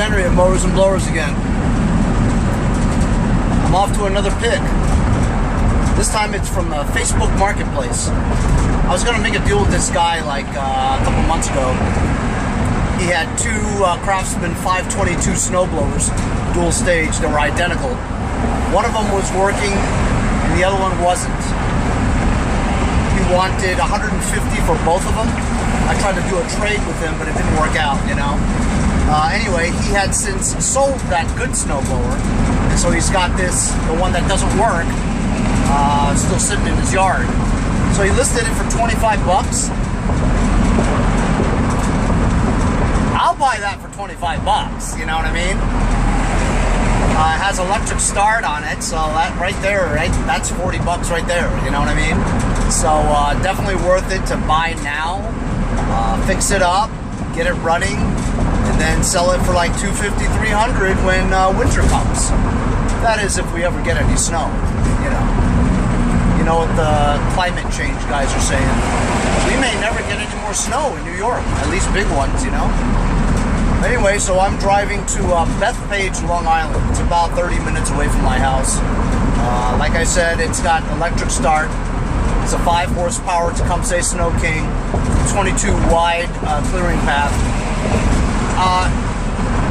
Henry at Mowers and Blowers again. I'm off to another pick. This time it's from a Facebook Marketplace. I was gonna make a deal with this guy like a couple months ago. He had two Craftsman 522 snowblowers, dual stage, that were identical. One of them was working and the other one wasn't. He wanted $150 for both of them. I tried to do a trade with him, but it didn't work out, you know. Anyway, he had since sold that good snowblower, and so he's got this, the one that doesn't work, still sitting in his yard. So he listed it for 25 bucks. I'll buy that for 25 bucks, you know what I mean? It has electric start on it, so that right there, right, that's 40 bucks right there, you know what I mean? So definitely worth it to buy now, fix it up, get it running, and then sell it for like $250, $300 when winter comes. That is if we ever get any snow, you know. You know what the climate change guys are saying. We may never get any more snow in New York, at least big ones, you know. Anyway, so I'm driving to Bethpage, Long Island. It's about 30 minutes away from my house. Like I said, it's got electric start. It's a 5 horsepower Tecumseh Snow King, 22 wide clearing path.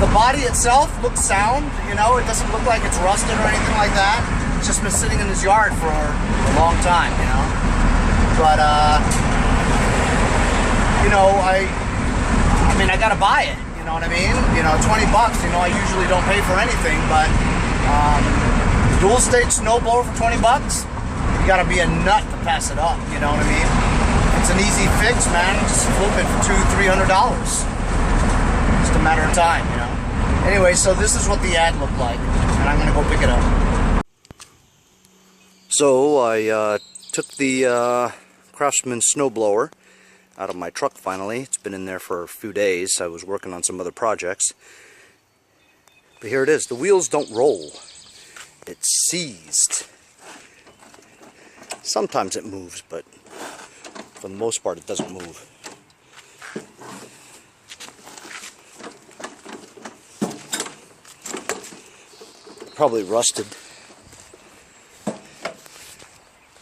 The body itself looks sound, you know. It doesn't look like it's rusted or anything like that. It's just been sitting in his yard for a long time, you know. But you know, I mean, I gotta buy it. You know what I mean? You know, 20 bucks, you know, I usually don't pay for anything, but dual stage snowblower for 20 bucks, you gotta be a nut to pass it up, you know what I mean? It's an easy fix, man. Just flip it for $200, $300. Just a matter of time, you know? Anyway, so this is what the ad looked like, and I'm gonna go pick it up. So I took the Craftsman snowblower out of my truck finally. It's been in there for a few days. I was working on some other projects. But here it is. The wheels don't roll. It's seized. Sometimes it moves, but for the most part it doesn't move. Probably rusted.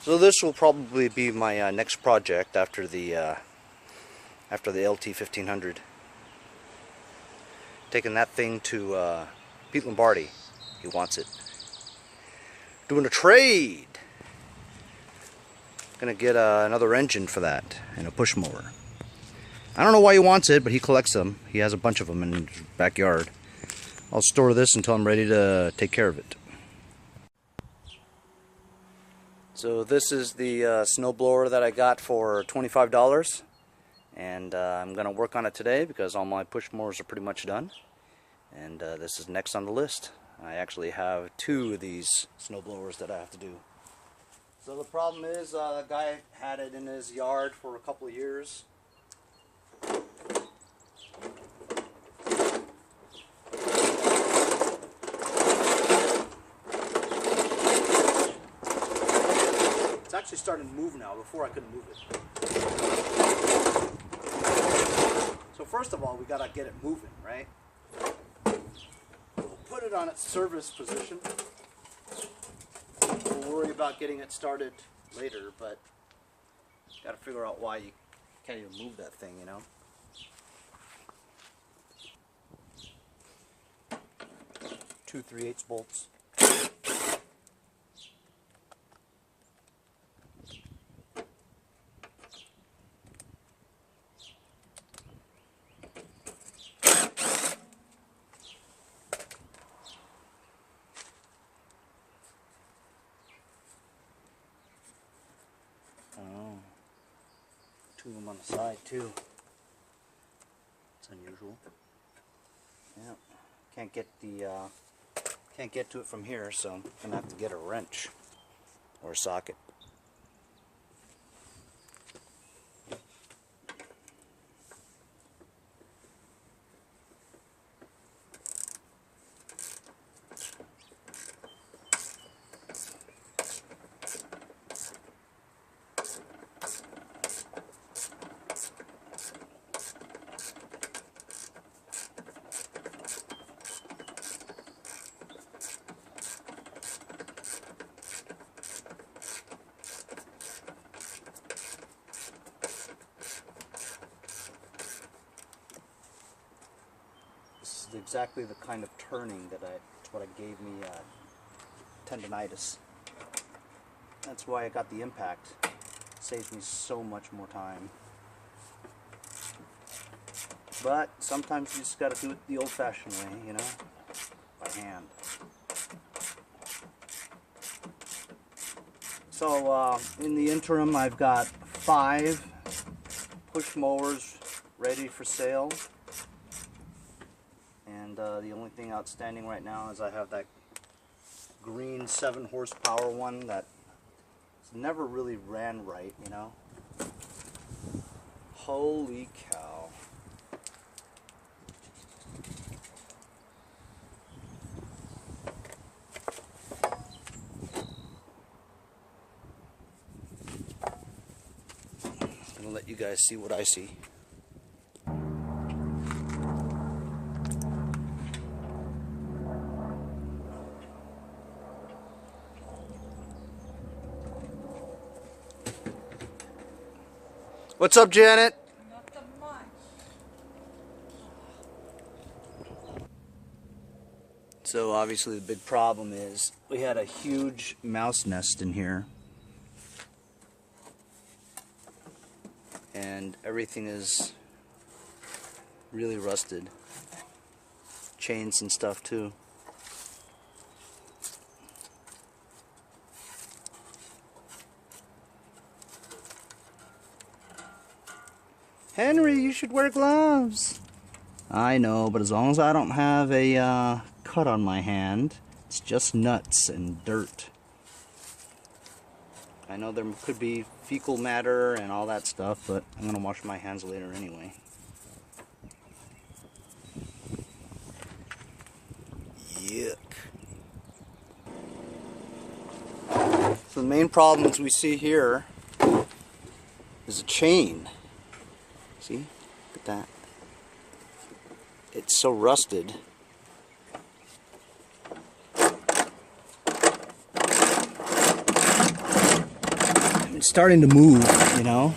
So this will probably be my next project after the LT 1500. Taking that thing to Pete Lombardi. He wants it. Doing a trade. Gonna get another engine for that and a push mower. I don't know why he wants it, but he collects them. He has a bunch of them in his backyard. I'll store this until I'm ready to take care of it. So this is the snowblower that I got for $25. And I'm going to work on it today because all my push mowers are pretty much done. And this is next on the list. I actually have 2 of these snowblowers that I have to do. So the problem is the guy had it in his yard for a couple of years. It's actually starting to move now. Before I couldn't move it. So first of all, we gotta get it moving, right? We'll put it on its service position. We'll worry about getting it started later, but gotta figure out why you can't even move that thing, you know? 2 3/8 bolts. Oh, 2 of them on the side too. It's unusual. Yeah, can't get to it from here, so I'm gonna have to get a wrench or a socket. exactly the kind of turning that what gave me tendonitis. That's why I got the impact. Saves me so much more time. But sometimes you just got to do it the old-fashioned way, you know, by hand. So in the interim, I've got 5 push mowers ready for sale. And the only thing outstanding right now is I have that green 7 horsepower one that never really ran right, you know. Holy cow. I'm gonna let you guys see what I see. What's up, Janet? Nothing much. So obviously the big problem is we had a huge mouse nest in here. And everything is really rusted. Chains and stuff too. Henry, you should wear gloves. I know, but as long as I don't have a cut on my hand, it's just nuts and dirt. I know there could be fecal matter and all that stuff, but I'm going to wash my hands later anyway. Yuck. So the main problems we see here is a chain. See? Look at that. It's so rusted. It's starting to move, you know.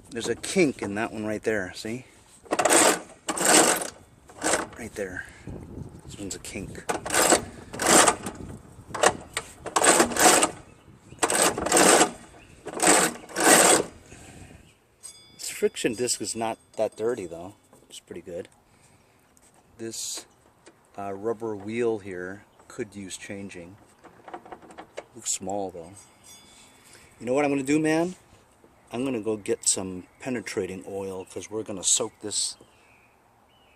There's a kink in that one right there, see? Right there. This one's a kink. This friction disc is not that dirty though. It's pretty good. This rubber wheel here could use changing. Looks small though. You know what I'm going to do, man? I'm going to go get some penetrating oil because we're going to soak this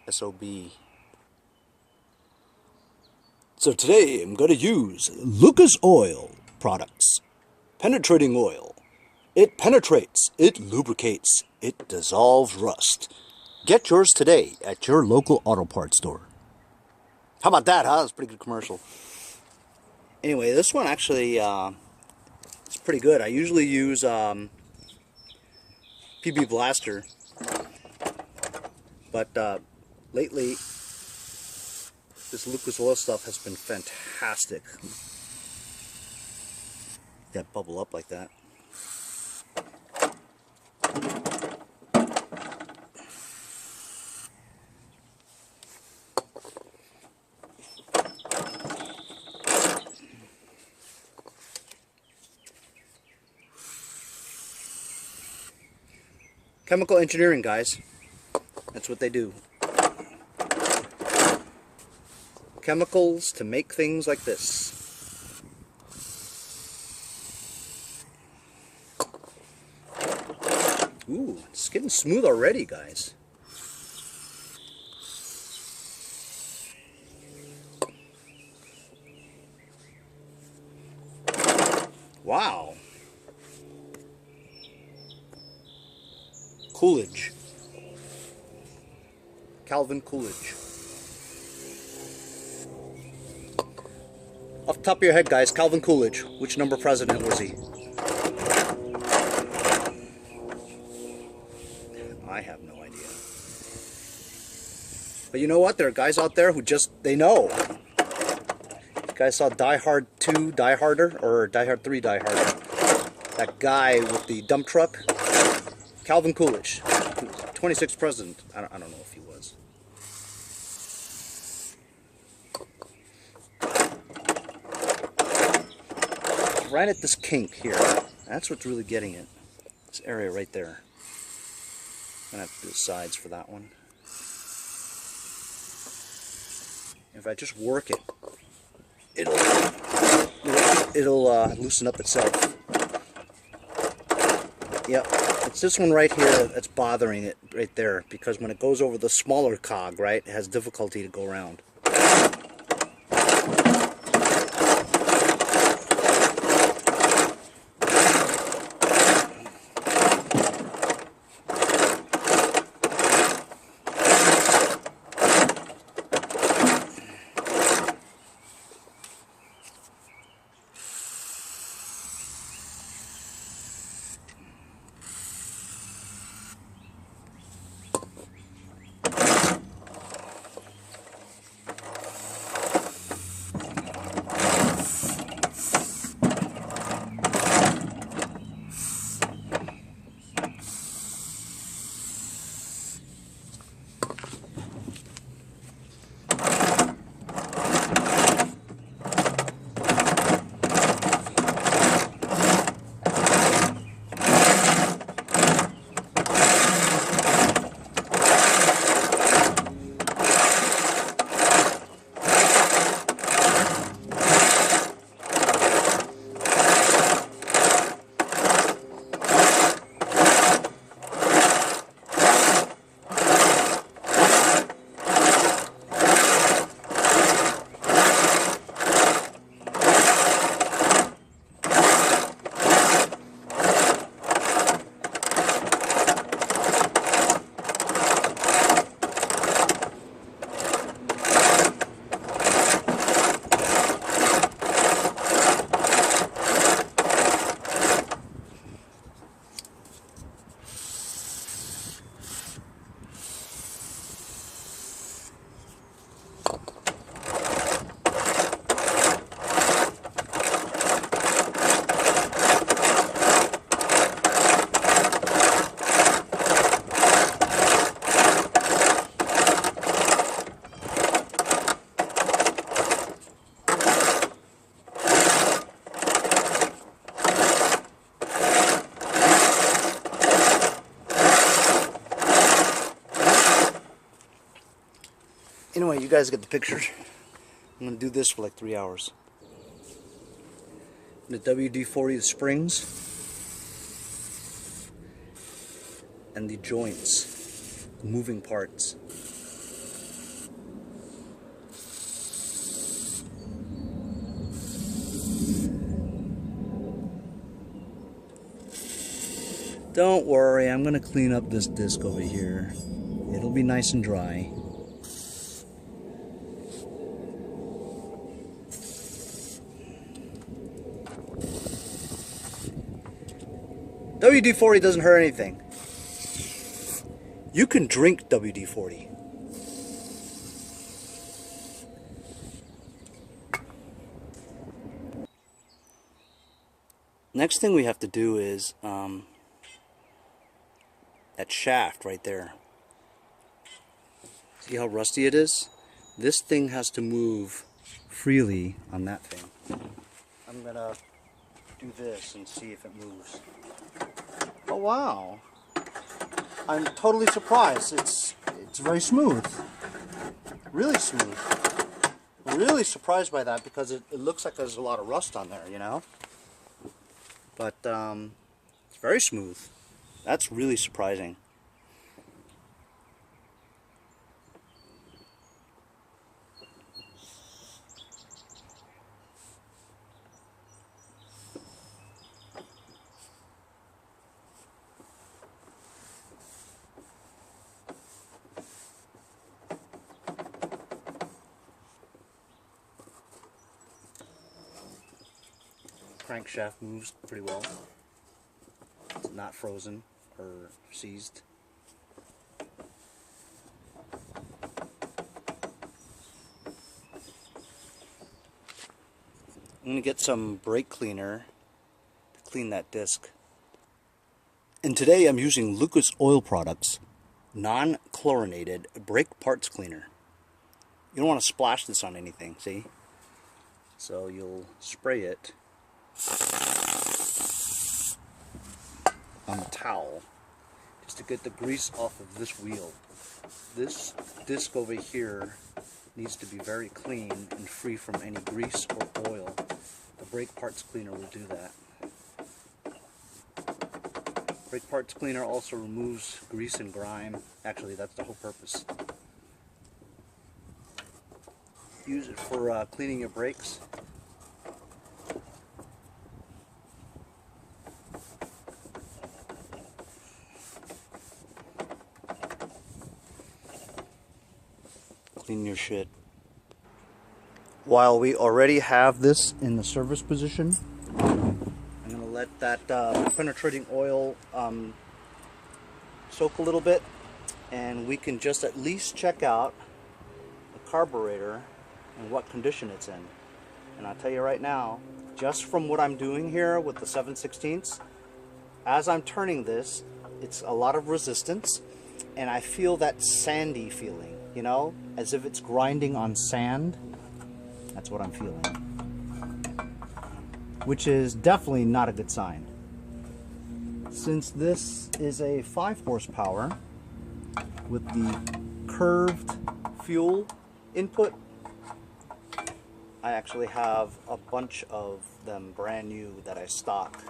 SOB. So today I'm going to use Lucas Oil products. Penetrating oil. It penetrates, it lubricates, it dissolves rust. Get yours today at your local auto parts store. How about that, huh? That's a pretty good commercial. Anyway, this one actually it's pretty good. I usually use PB Blaster, but lately this Lucas Oil stuff has been fantastic. That bubble up like that. Chemical engineering, guys. That's what they do. Chemicals to make things like this. Ooh, it's getting smooth already, guys. Wow. Coolidge. Calvin Coolidge. Off the top of your head, guys, Calvin Coolidge. Which number president was he? I have no idea. But you know what? There are guys out there who just, they know. You guys saw Die Hard 2, Die Harder, or Die Hard 3, Die Harder. That guy with the dump truck, Calvin Coolidge, 26th president. I don't know if he was. Right at this kink here. That's what's really getting it. This area right there. I'm going to have to do the sides for that one. If I just work it, it'll loosen up itself. Yep, it's this one right here that's bothering it right there, because when it goes over the smaller cog, right, it has difficulty to go around. Anyway, you guys get the picture. I'm going to do this for like 3 hours. The WD-40, the springs, and the joints, the moving parts. Don't worry, I'm going to clean up this disc over here. It'll be nice and dry. WD-40 doesn't hurt anything. You can drink WD-40. Next thing we have to do is that shaft right there. See how rusty it is? This thing has to move freely on that thing. I'm gonna do this and see if it moves. Oh wow! I'm totally surprised. It's very smooth. Really smooth. Really surprised by that, because it looks like there's a lot of rust on there, you know? But it's very smooth. That's really surprising. Crankshaft moves pretty well. It's not frozen or seized. I'm going to get some brake cleaner to clean that disc. And today I'm using Lucas Oil Products non-chlorinated brake parts cleaner. You don't want to splash this on anything, see? So you'll spray it on the towel just to get the grease off of this wheel. This disc over here needs to be very clean and free from any grease or oil. The brake parts cleaner will do that. Brake parts cleaner also removes grease and grime. Actually, that's the whole purpose. Use it for cleaning your brakes. Clean your shit. While we already have this in the service position, I'm going to let that penetrating oil soak a little bit, and we can just at least check out the carburetor and what condition it's in. And I'll tell you right now, just from what I'm doing here with the 7/16, as I'm turning this, it's a lot of resistance, and I feel that sandy feeling, you know, as if it's grinding on sand. That's what I'm feeling, which is definitely not a good sign. Since this is a 5 horsepower with the curved fuel input, I actually have a bunch of them brand new that I stock.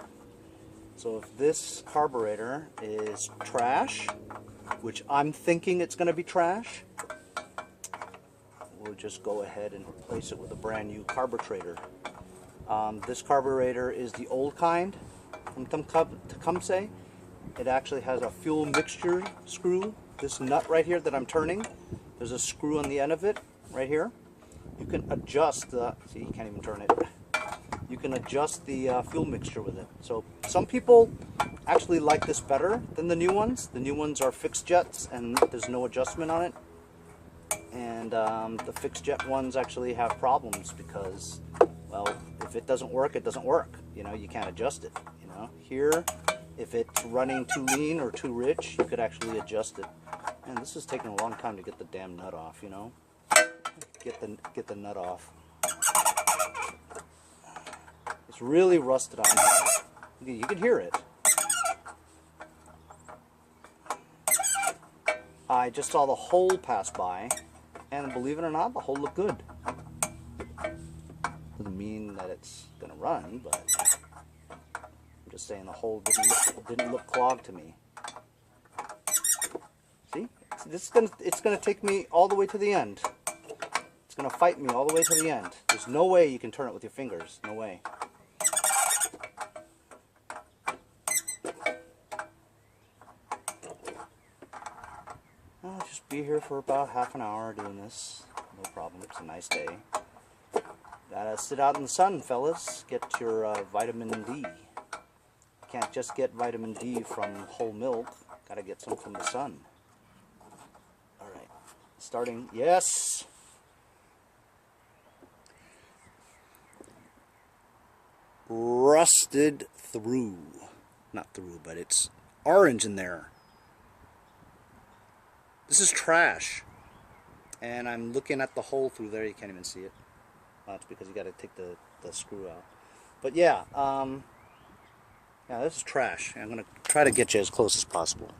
So if this carburetor is trash, which I'm thinking it's going to be trash, we'll just go ahead and replace it with a brand new carburetor. This carburetor is the old kind from Tecumseh. It actually has a fuel mixture screw. This nut right here that I'm turning, there's a screw on the end of it right here. You can adjust the, see, you can't even turn it. You can adjust the fuel mixture with it. So some people actually like this better than the new ones. The new ones are fixed jets and there's no adjustment on it. And the fixed jet ones actually have problems because, well, if it doesn't work, it doesn't work. You know, you can't adjust it. You know, here, if it's running too lean or too rich, you could actually adjust it. And this is taking a long time to get the damn nut off. You know, get the nut off. It's really rusted on here. You can hear it. I just saw the hole pass by, and believe it or not, the hole looked good. Doesn't mean that it's gonna run, but I'm just saying the hole didn't look clogged to me. See, it's gonna take me all the way to the end. It's gonna fight me all the way to the end. There's no way you can turn it with your fingers. No way. I'll just be here for about half an hour doing this. No problem. It's a nice day. Gotta sit out in the sun, fellas. Get your vitamin D. Can't just get vitamin D from whole milk. Gotta get some from the sun. Alright. Starting. Yes! Rusted through. Not through, but it's orange in there. This is trash. And I'm looking at the hole through there. You can't even see it. That's because you got to take the screw out. But yeah, yeah, this is trash. I'm going to try to get you as close as possible.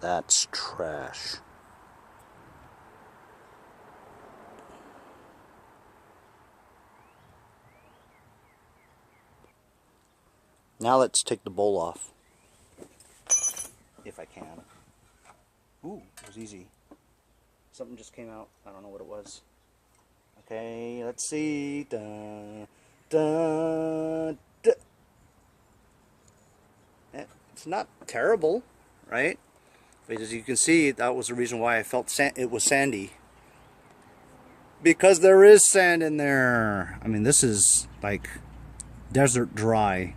That's trash. Now let's take the bowl off. If I can. Ooh, it was easy. Something just came out. I don't know what it was. Okay, let's see. Da, da, da. It's not terrible, right? But as you can see, that was the reason why I felt it was sandy. Because there is sand in there. I mean, this is like desert dry.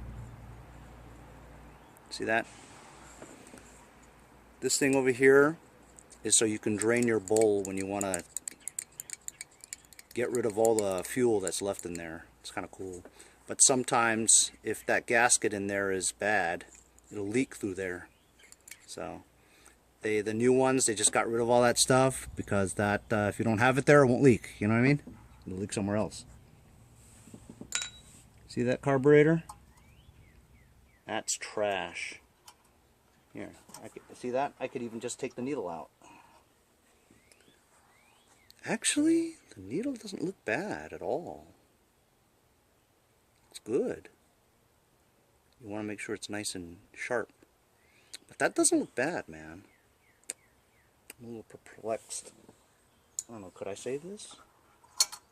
See that? This thing over here is so you can drain your bowl when you want to get rid of all the fuel that's left in there. It's kind of cool. But sometimes if that gasket in there is bad, it'll leak through there. So the new ones, they just got rid of all that stuff because that if you don't have it there, it won't leak. You know what I mean? It'll leak somewhere else. See that carburetor? That's trash. Here, see that? I could even just take the needle out. Actually, the needle doesn't look bad at all. It's good. You want to make sure it's nice and sharp. But that doesn't look bad, man. I'm a little perplexed. I don't know, could I say this?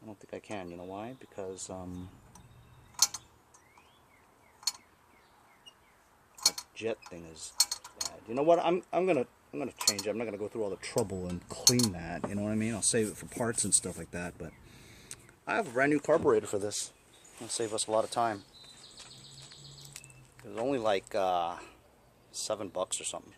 I don't think I can. You know why? Because that jet thing is bad. You know what? I'm gonna change it. I'm not gonna go through all the trouble and clean that. You know what I mean? I'll save it for parts and stuff like that. But I have a brand new carburetor for this. It'll save us a lot of time. It was only like $7 or something.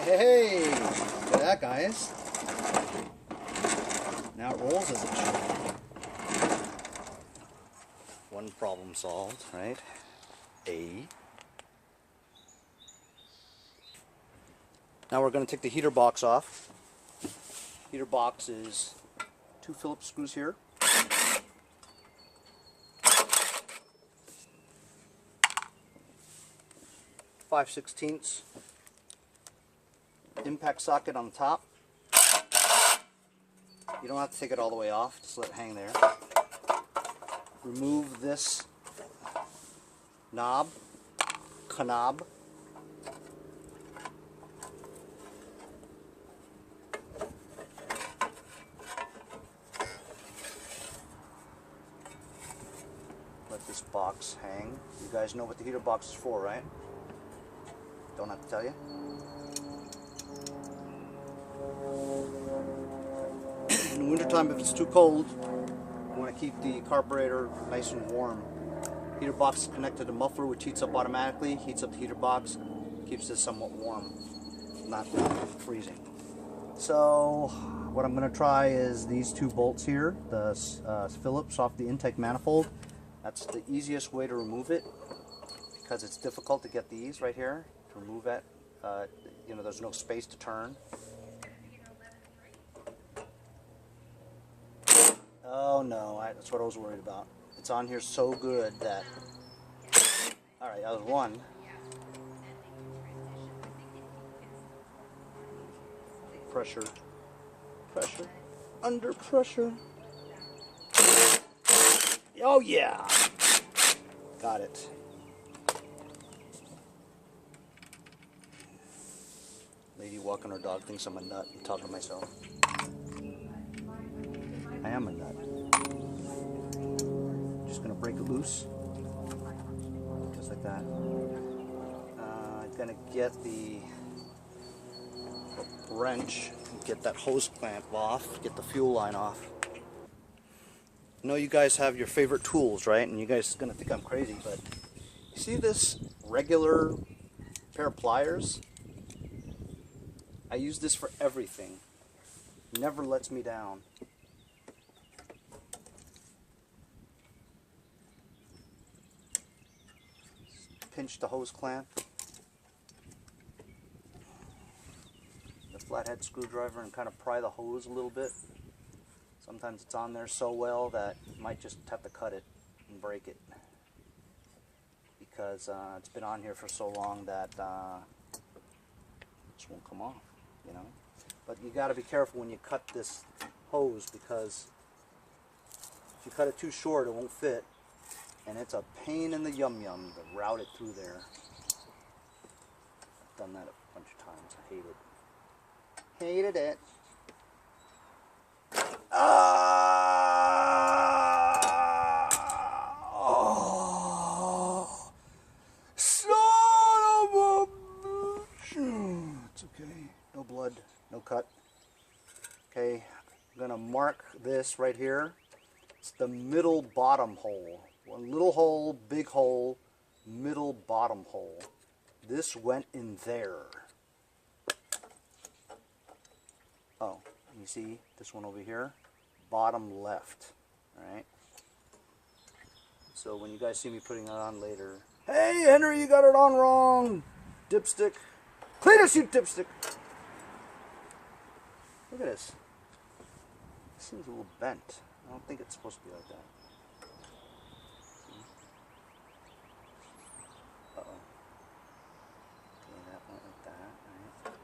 Hey, look at that, guys. Now it rolls as it should. One problem solved, right? Now we're going to take the heater box off. Heater box is 2 Phillips screws here. .5/16 impact socket on the top. You don't have to take it all the way off, just let it hang there. Remove this knob, knob. Let this box hang. You guys know what the heater box is for, right? Don't have to tell you. In the wintertime, if it's too cold, you want to keep the carburetor nice and warm. Heater box is connected to muffler, which heats up automatically, heats up the heater box, keeps it somewhat warm, not freezing. So what I'm going to try is these 2 bolts here, the Phillips off the intake manifold. That's the easiest way to remove it because it's difficult to get these right here to remove it. You know, there's no space to turn. Oh no, that's what I was worried about. It's on here so good that... Alright, that was one. Pressure. Pressure. Under pressure. Oh yeah! Got it. Lady walking her dog thinks I'm a nut. I'm talking to myself. I am a nut. Just gonna break it loose, just like that. I'm gonna get the wrench, get that hose clamp off, get the fuel line off. I know you guys have your favorite tools, right? And you guys are gonna think I'm crazy, but you see this regular pair of pliers? I use this for everything. Never lets me down. Pinch the hose clamp, the flathead screwdriver, and kind of pry the hose a little bit. Sometimes it's on there so well that you might just have to cut it and break it because it's been on here for so long that it just won't come off, you know. But you got to be careful when you cut this hose because if you cut it too short, it won't fit. And it's a pain in the yum-yum to route it through there. I've done that a bunch of times. I hate it. Hated it. Oh, son of a bitch. It's okay. No blood, no cut. Okay, I'm going to mark this right here. It's the middle bottom hole. One little hole, big hole, middle bottom hole. This went in there. Oh, you see this one over here? Bottom left. Alright? So when you guys see me putting it on later, hey Henry, you got it on wrong! Dipstick. Clean us, you dipstick! Look at this. It seems a little bent. I don't think it's supposed to be like that. Uh-oh. Okay, that went like that, right?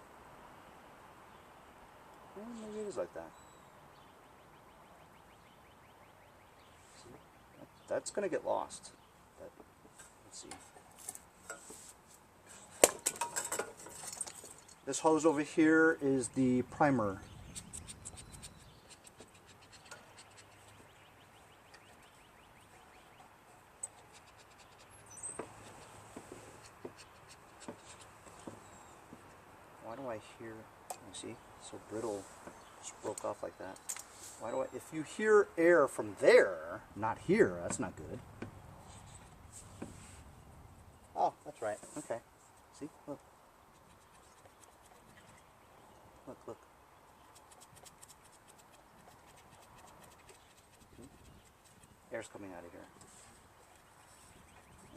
Well, maybe it is like that. See? That's going to get lost. But, let's see. This hose over here is the primer. Why do I hear, you see, so brittle, just broke off like that. Why do I, if you hear air from there, not here, that's not good. Oh, that's right, okay. See, look. Look, look. See? Air's coming out of here.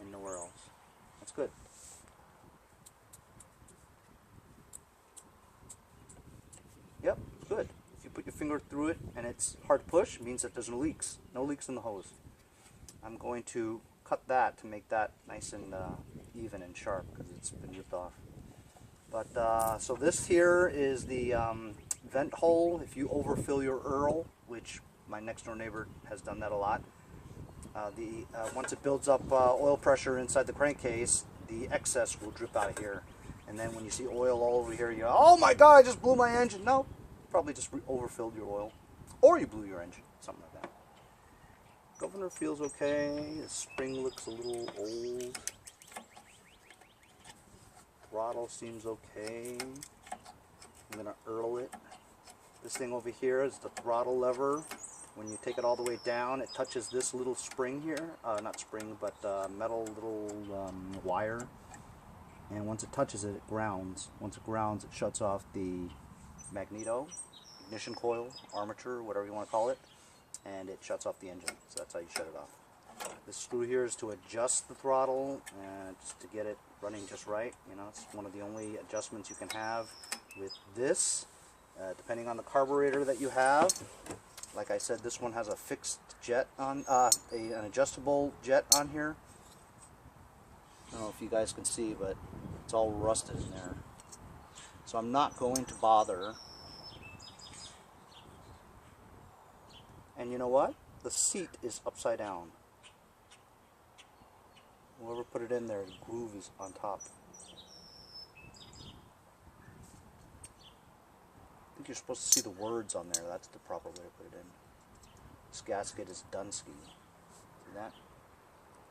And nowhere else. That's good. Yep, good. If you put your finger through it and it's hard to push, it means that there's no leaks. No leaks in the hose. I'm going to cut that to make that nice and even and sharp because it's been ripped off. But so this here is the vent hole. If you overfill your Earl, which my next door neighbor has done that a lot, once it builds up oil pressure inside the crankcase, the excess will drip out of here. And then when you see oil all over here, you go, oh my god, I just blew my engine. No, probably just overfilled your oil. Or you blew your engine, something like that. Governor feels okay. The spring looks a little old. Throttle seems okay. I'm going to Earl it. This thing over here is the throttle lever. When you take it all the way down, it touches this little spring here. Not spring, but metal little wire. And once it touches it, it grounds. Once it grounds, it shuts off the magneto, ignition coil, armature, whatever you want to call it, and it shuts off the engine. So that's how you shut it off. This screw here is to adjust the throttle and just to get it running just right. You know, it's one of the only adjustments you can have with this, depending on the carburetor that you have. Like I said, this one has a fixed jet on, an adjustable jet on here. I don't know if you guys can see, but it's all rusted in there. So I'm not going to bother. And you know what? The seat is upside down. Whoever put it in there, the groove is on top. I think you're supposed to see the words on there. That's the proper way to put it in. This gasket is Dunsky. See that?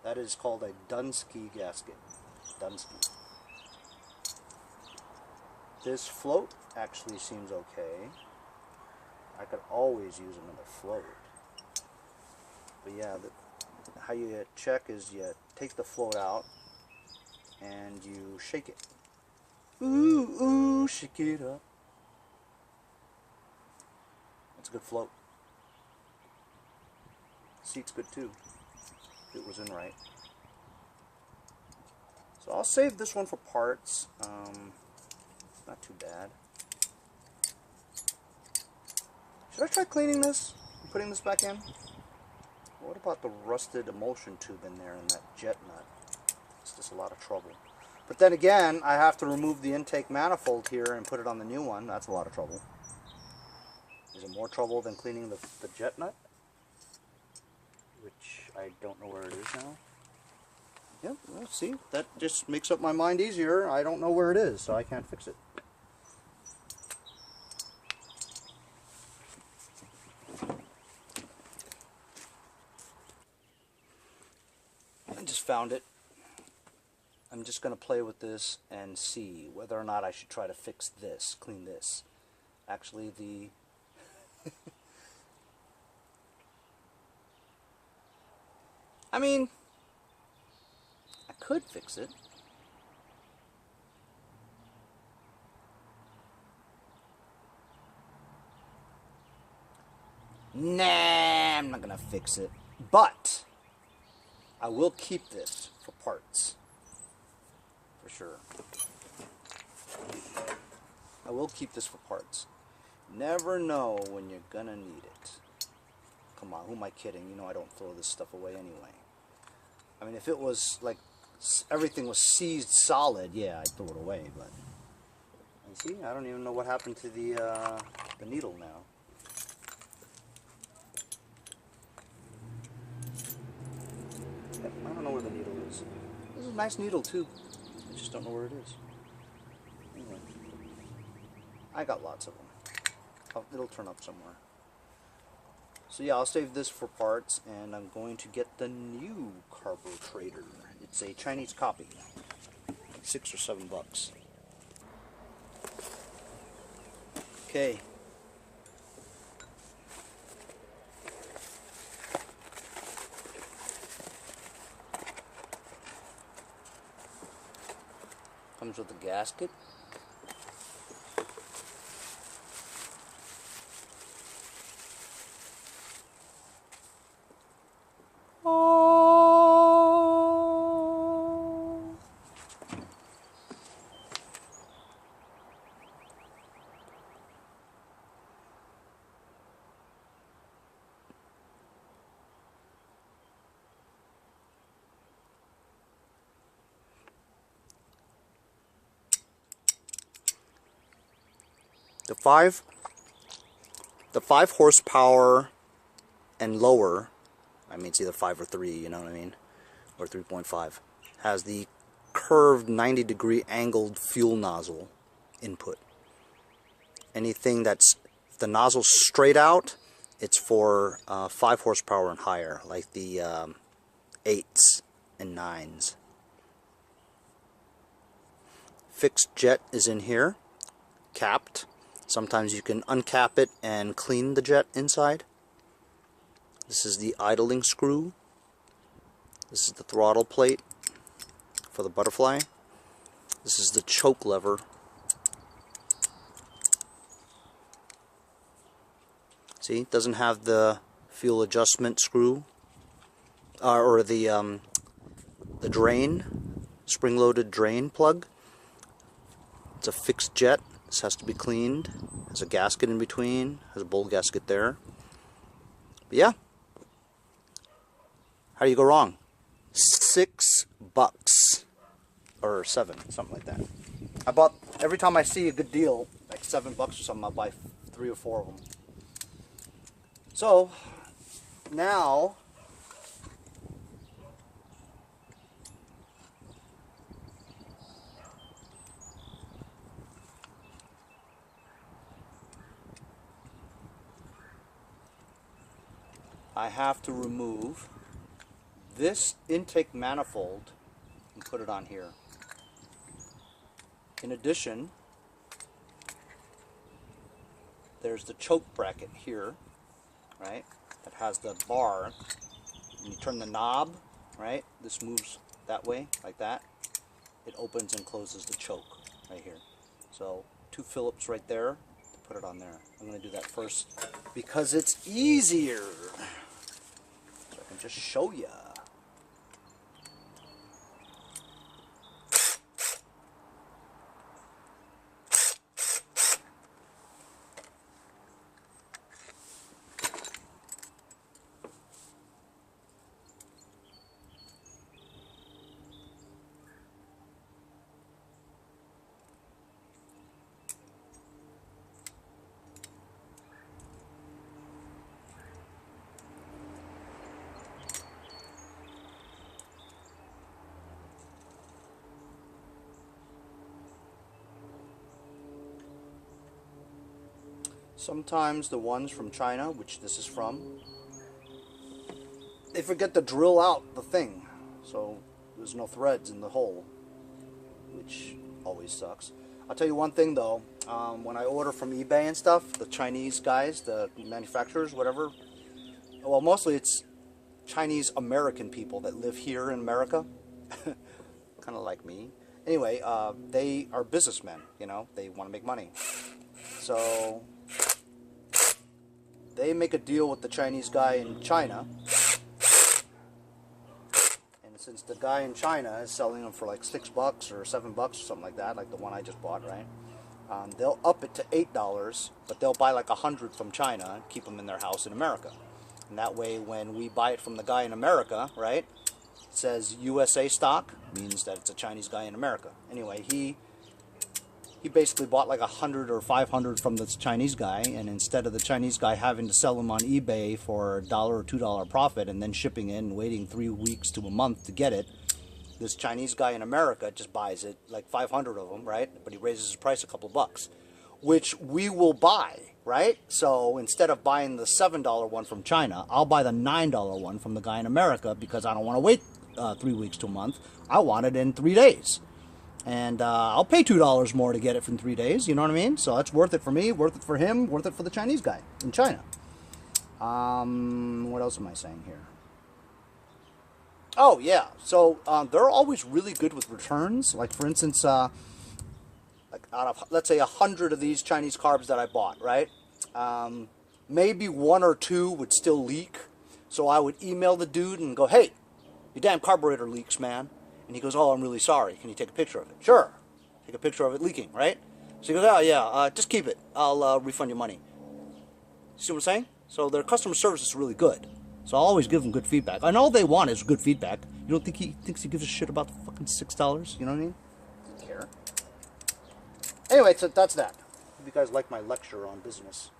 That is called a Dunsky gasket. Dunsky. This float actually seems okay. I could always use another float. But yeah, how you check is you take the float out and you shake it. Ooh, ooh, shake it up. That's a good float. Seat's good too. It was in right. So I'll save this one for parts. Not too bad. Should I try cleaning this and putting this back in? What about the rusted emulsion tube in there and that jet nut? It's just a lot of trouble. But then again, I have to remove the intake manifold here and put it on the new one. That's a lot of trouble. Is it more trouble than cleaning the jet nut? Which I don't know where it is now. Yep, well, see, that just makes up my mind easier. I don't know where it is, so I can't fix it. I just found it. I'm just going to play with this and see whether or not I should try to fix this, clean this. Actually, I mean, I could fix it. Nah, I'm not gonna fix it. But I will keep this for parts. For sure. I will keep this for parts. Never know when you're gonna need it. Come on, who am I kidding? You know I don't throw this stuff away anyway. I mean, if it was like everything was seized solid, yeah, I'd throw it away. But you see, I don't even know what happened to the needle now. Yep, I don't know where the needle is. This is a nice needle too. I just don't know where it is. Anyway, I got lots of them. It'll turn up somewhere. So yeah, I'll save this for parts, and I'm going to get the new Carburetor. It's a Chinese copy, like $6 or $7. Okay. Comes with a gasket. The 5 horsepower and lower, I mean it's either 5 or 3, you know what I mean, or 3.5, has the curved 90-degree angled fuel nozzle input. Anything that's, if the nozzle's straight out, it's for 5 horsepower and higher, like the 8s and 9s. Fixed jet is in here, capped. Sometimes you can uncap it and clean the jet inside. This is the idling screw. This is the throttle plate for the butterfly. This is the choke lever. See, it doesn't have the fuel adjustment screw or the drain, spring-loaded drain plug. It's a fixed jet. This has to be cleaned. Has a gasket in between. Has a bowl gasket there. But yeah. How do you go wrong? $6 or 7, something like that. I bought, every time I see a good deal, like $7 or something, I'll buy 3 or 4 of them. So now I have to remove this intake manifold and put it on here. In addition, there's the choke bracket here, right, that has the bar. When you turn the knob, right, this moves that way, like that. It opens and closes the choke right here. So 2 Phillips right there to put it on there. I'm going to do that first because it's easier. So I can just show you. Sometimes the ones from China, which this is from, they forget to drill out the thing, so there's no threads in the hole, which always sucks. I'll tell you one thing though, When I order from eBay and stuff, the Chinese guys, the manufacturers, whatever, well, mostly it's Chinese American people that live here in America, kind of like me. Anyway, they are businessmen, you know, they want to make money. So they make a deal with the Chinese guy in China, and since the guy in China is selling them for like $6 or $7 or something like that, like the one I just bought, right? They'll up it to $8, but they'll buy like 100 from China and keep them in their house in America. And that way, when we buy it from the guy in America, right, it says USA stock, means that it's a Chinese guy in America. Anyway, he basically bought like 100 or 500 from this Chinese guy, and instead of the Chinese guy having to sell them on eBay for $1 or $2 profit and then shipping in and waiting 3 weeks to a month to get it, this Chinese guy in America just buys it, like 500 of them, right? But he raises his price a couple bucks, which we will buy, right? So instead of buying the $7 one from China, I'll buy the $9 one from the guy in America because I don't want to wait 3 weeks to a month. I want it in 3 days. And I'll pay $2 more to get it from 3 days, you know what I mean? So that's worth it for me, worth it for him, worth it for the Chinese guy in China. What else am I saying here? Oh, yeah. So they're always really good with returns. Like, for instance, like out of, let's say, 100 of these Chinese carbs that I bought, right? Maybe 1 or 2 would still leak. So I would email the dude and go, hey, your damn carburetor leaks, man. And he goes, oh, I'm really sorry. Can you take a picture of it? Sure. Take a picture of it leaking, right? So he goes, oh, yeah, just keep it. I'll refund your money. See what I'm saying? So their customer service is really good. So I'll always give them good feedback. And all they want is good feedback. You don't think he thinks he gives a shit about the fucking $6? You know what I mean? Doesn't care. Anyway, so that's that. If you guys like my lecture on business.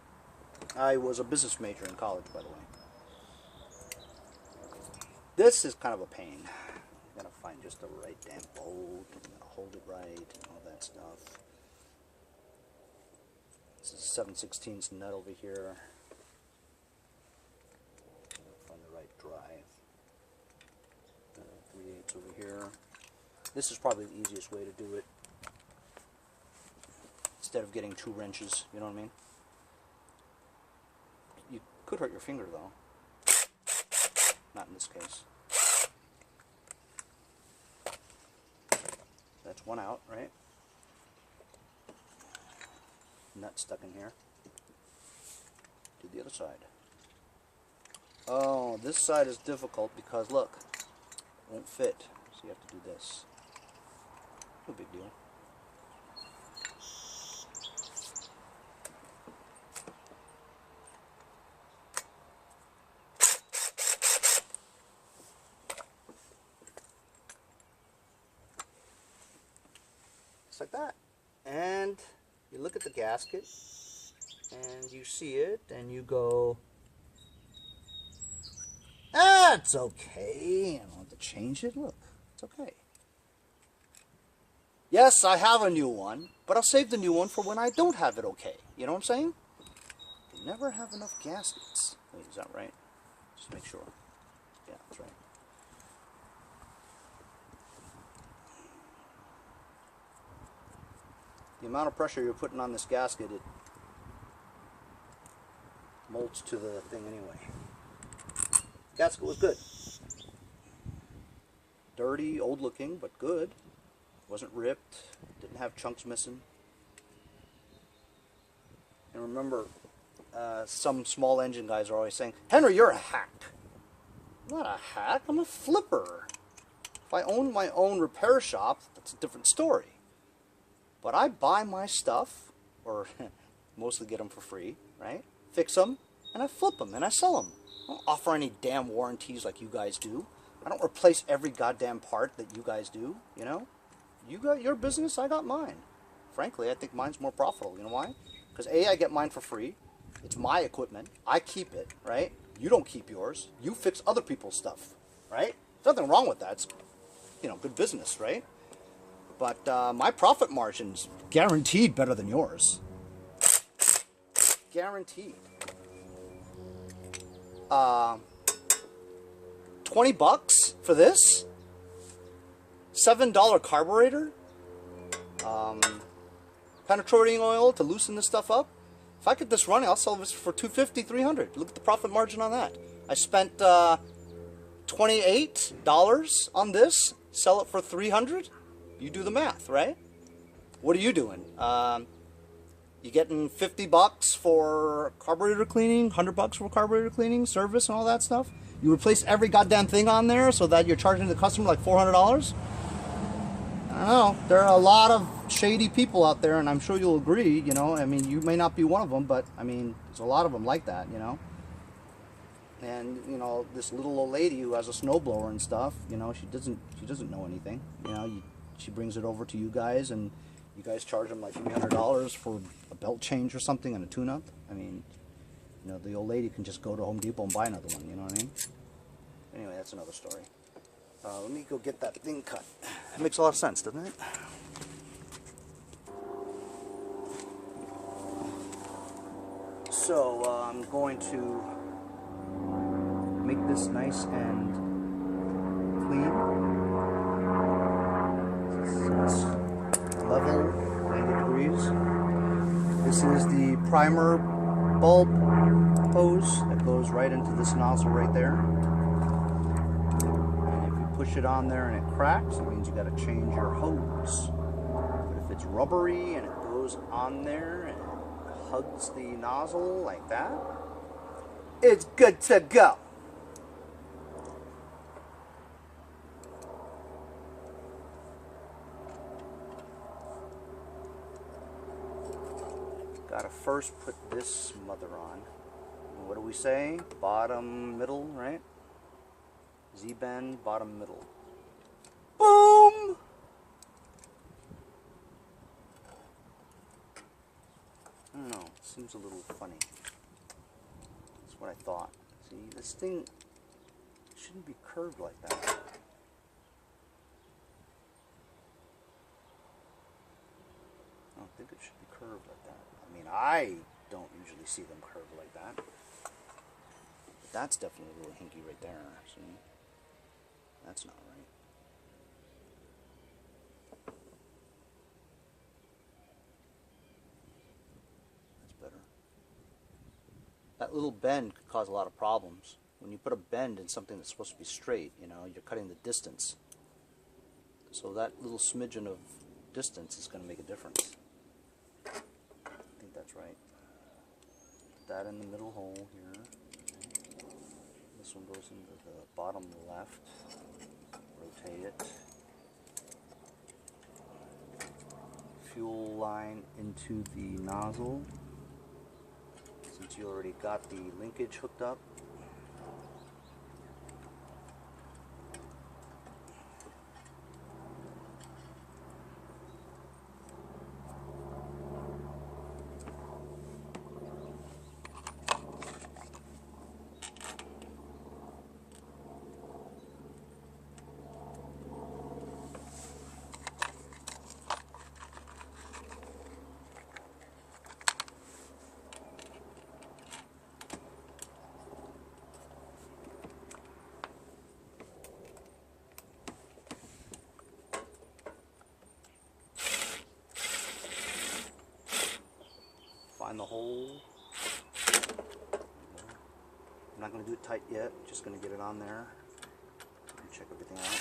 I was a business major in college, by the way. This is kind of a pain. I'm gonna find just the right damn bolt. I'm gonna hold it right and all that stuff. This is 7/16 nut over here. Find the right drive. 3/8 over here. This is probably the easiest way to do it. Instead of getting 2 wrenches, you know what I mean? You could hurt your finger though. Not in this case. That's one out, right? Nut stuck in here. Do the other side. Oh, this side is difficult because look, it won't fit. So you have to do this. No big deal. Like that, and you look at the gasket and you see it and you go, that's okay. I don't have to change it. Look, it's okay. Yes, I have a new one, but I'll save the new one for when I don't have it okay. You know what I'm saying? You never have enough gaskets. Wait, is that right? Just make sure. Yeah, that's right. The amount of pressure you're putting on this gasket, it molds to the thing anyway. Gasket was good. Dirty, old looking, but good. Wasn't ripped. Didn't have chunks missing. And remember, some small engine guys are always saying, Henry, you're a hack. I'm not a hack, I'm a flipper. If I owned my own repair shop, that's a different story. But I buy my stuff, or mostly get them for free, right? Fix them, and I flip them, and I sell them. I don't offer any damn warranties like you guys do. I don't replace every goddamn part that you guys do, you know? You got your business, I got mine. Frankly, I think mine's more profitable. You know why? Because A, I get mine for free. It's my equipment. I keep it, right? You don't keep yours. You fix other people's stuff, right? There's nothing wrong with that. It's, you know, good business, right? But my profit margin's guaranteed better than yours. Guaranteed. $20 for this? $7 carburetor? penetrating oil to loosen this stuff up. If I get this running, I'll sell this for $250, $300. Look at the profit margin on that. I spent $28 on this, sell it for $300. You do the math, right? What are you doing? You getting $50 for carburetor cleaning, $100 for carburetor cleaning, service, and all that stuff? You replace every goddamn thing on there so that you're charging the customer like $400? I don't know. There are a lot of shady people out there, and I'm sure you'll agree, you know. I mean, you may not be one of them, but, I mean, there's a lot of them like that, you know. And, you know, this little old lady who has a snowblower and stuff, you know, she doesn't know anything. You know, she brings it over to you guys, and you guys charge them like $300 for a belt change or something and a tune-up. I mean, you know, the old lady can just go to Home Depot and buy another one, you know what I mean? Anyway, that's another story. Let me go get that thing cut. It makes a lot of sense, doesn't it? So, I'm going to make this nice and clean. It's level, 90 degrees. This is the primer bulb hose that goes right into this nozzle right there. And if you push it on there and it cracks, it means you got to change your hose. But if it's rubbery and it goes on there and it hugs the nozzle like that, it's good to go. Gotta first put this mother on. What do we say? Bottom, middle, right? Z-bend, bottom, middle. Boom! I don't know, it seems a little funny. That's what I thought. See, this thing shouldn't be curved like that. I don't think it should be curved like that. I mean, I don't usually see them curved like that. But that's definitely a little hinky right there, see? That's not right. That's better. That little bend could cause a lot of problems. When you put a bend in something that's supposed to be straight, you know, you're cutting the distance. So that little smidgen of distance is going to make a difference. I think that's right. Put that in the middle hole here. This one goes into the bottom left. Rotate it. Fuel line into the nozzle. Since you already got the linkage hooked up. Find the hole. I'm not going to do it tight yet, just going to get it on there and check everything out.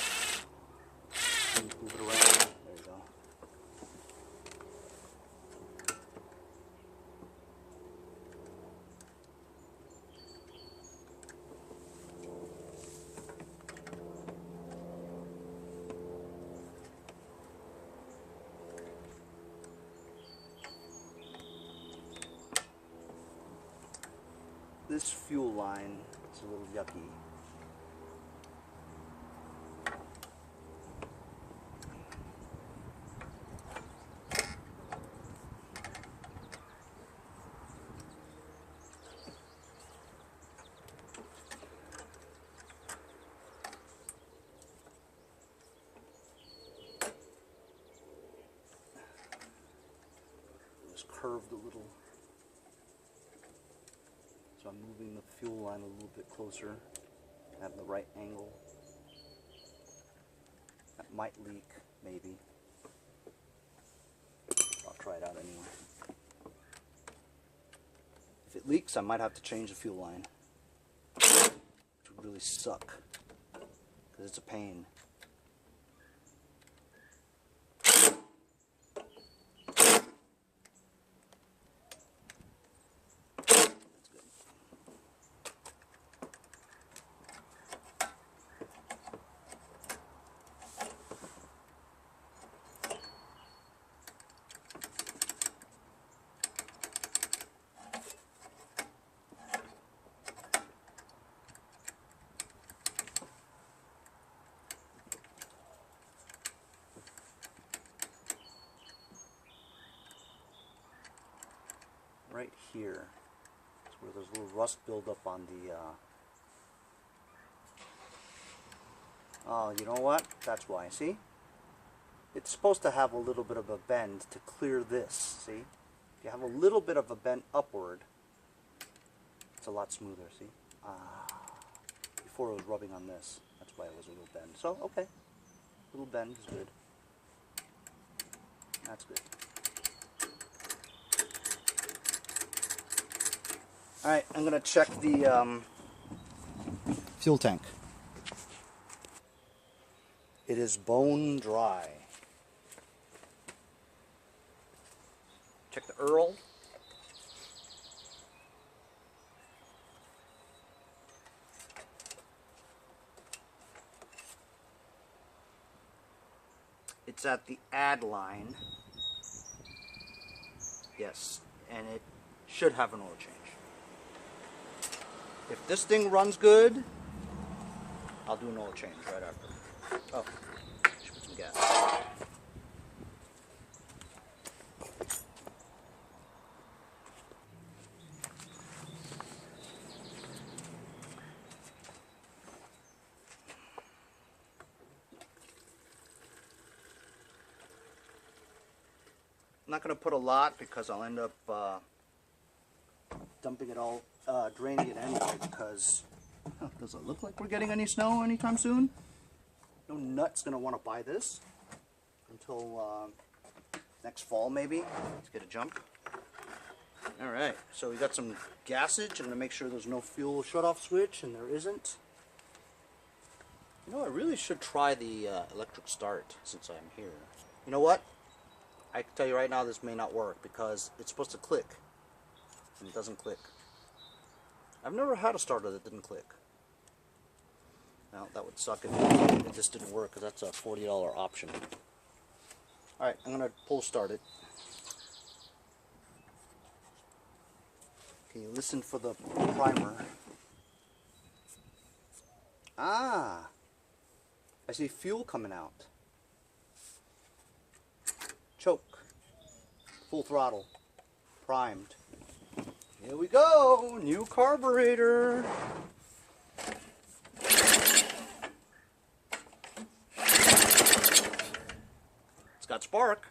Move it around. There you go. This fuel line is a little yucky. Just curved a little. So I'm moving the fuel line a little bit closer at the right angle. That might leak, maybe. I'll try it out anyway. If it leaks, I might have to change the fuel line, which would really suck because it's a pain. Right here is where there's a little rust buildup on the oh, you know what? That's why. See? It's supposed to have a little bit of a bend to clear this. See? If you have a little bit of a bend upward, it's a lot smoother. See? Before it was rubbing on this. That's why it was a little bend. So, okay. A little bend is good. That's good. Alright, I'm going to check the fuel tank. It is bone dry. Check the Earl. It's at the add line. Yes, and it should have an oil change. If this thing runs good, I'll do an oil change right after. Oh, should put some gas. I'm not going to put a lot because I'll end up dumping it all, draining it anyway, because does it look like we're getting any snow anytime soon? No nut's going to want to buy this until next fall maybe. Let's get a jump. Alright, so we got some gassage. I'm going to make sure there's no fuel shut-off switch, and there isn't. You know, I really should try the electric start since I'm here. You know what? I can tell you right now this may not work because it's supposed to click, and it doesn't click. I've never had a starter that didn't click. Now, that would suck if it just didn't work, because that's a $40 option. Alright, I'm going to pull start it. Okay, listen for the primer. Ah! I see fuel coming out. Choke. Full throttle. Primed. Here we go! New carburetor! It's got spark.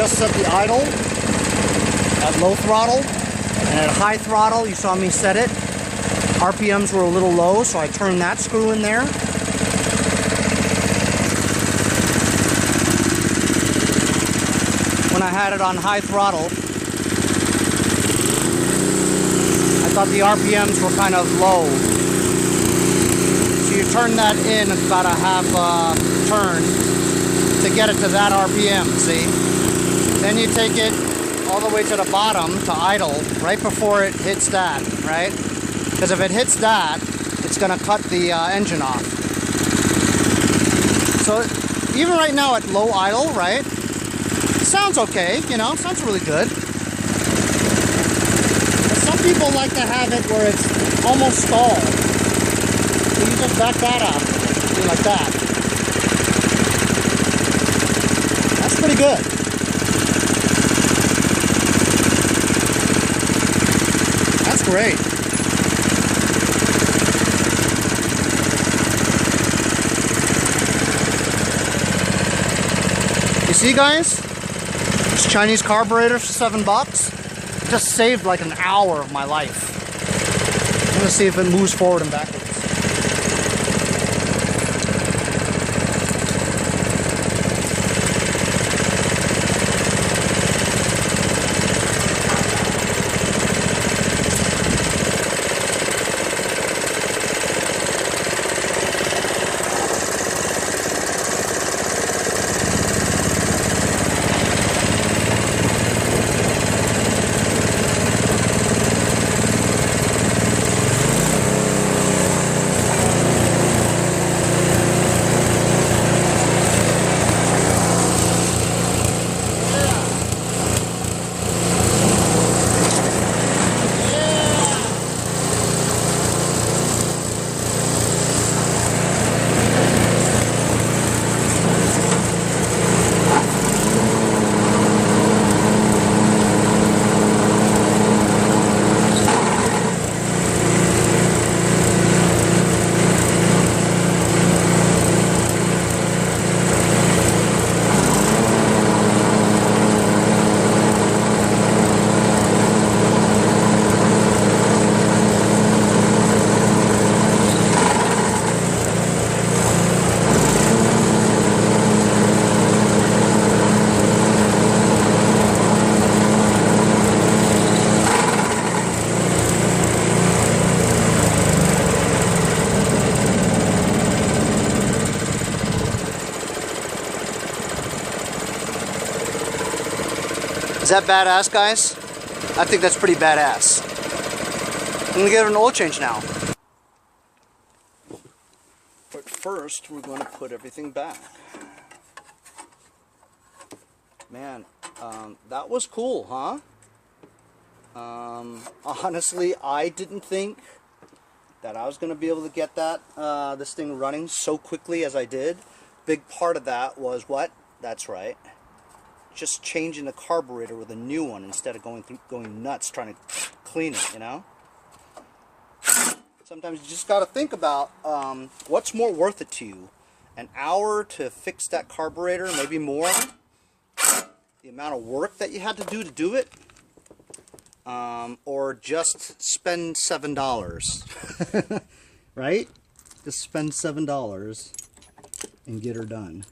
just set the idle at low throttle, and at high throttle, you saw me set it. RPMs were a little low, so I turned that screw in there. When I had it on high throttle, I thought the RPMs were kind of low. So you turn that in about a half turn to get it to that RPM, see? Then you take it all the way to the bottom to idle right before it hits that, right? Because if it hits that, it's going to cut the engine off. So even right now at low idle, right? It sounds okay, you know, sounds really good. But some people like to have it where it's almost stalled. So you just back that up, like that. That's pretty good. That's great. You see, guys? This Chinese carburetor for $7 just saved like an hour of my life. I'm gonna see if it moves forward and backwards. Is that badass, guys? I think that's pretty badass. I'm gonna give it an oil change now. But first, we're gonna put everything back. Man, that was cool, huh? Honestly, I didn't think that I was gonna be able to get that this thing running so quickly as I did. Big part of that was what? That's right. Just changing the carburetor with a new one instead of going nuts trying to clean it, you know? Sometimes you just got to think about what's more worth it to you. An hour to fix that carburetor, maybe more. The amount of work that you had to do it. Or just spend $7. Right? Just spend $7 and get her done.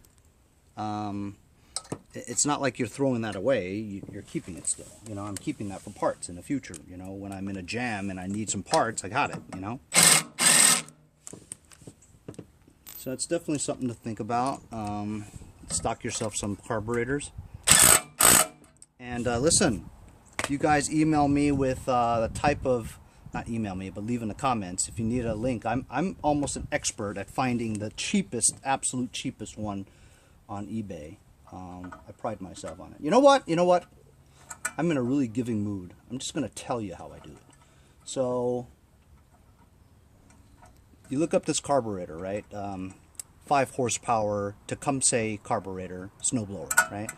It's not like you're throwing that away, you're keeping it still. You know, I'm keeping that for parts in the future. You know, when I'm in a jam and I need some parts, I got it, you know. So it's definitely something to think about. Stock yourself some carburetors. And listen, if you guys email me with the type of, not email me, but leave in the comments if you need a link. I'm almost an expert at finding the cheapest, absolute cheapest one on eBay. I pride myself on it. You know what? You know what? I'm in a really giving mood. I'm just going to tell you how I do it. So, you look up this carburetor, right? 5 horsepower Tecumseh carburetor, snowblower, right?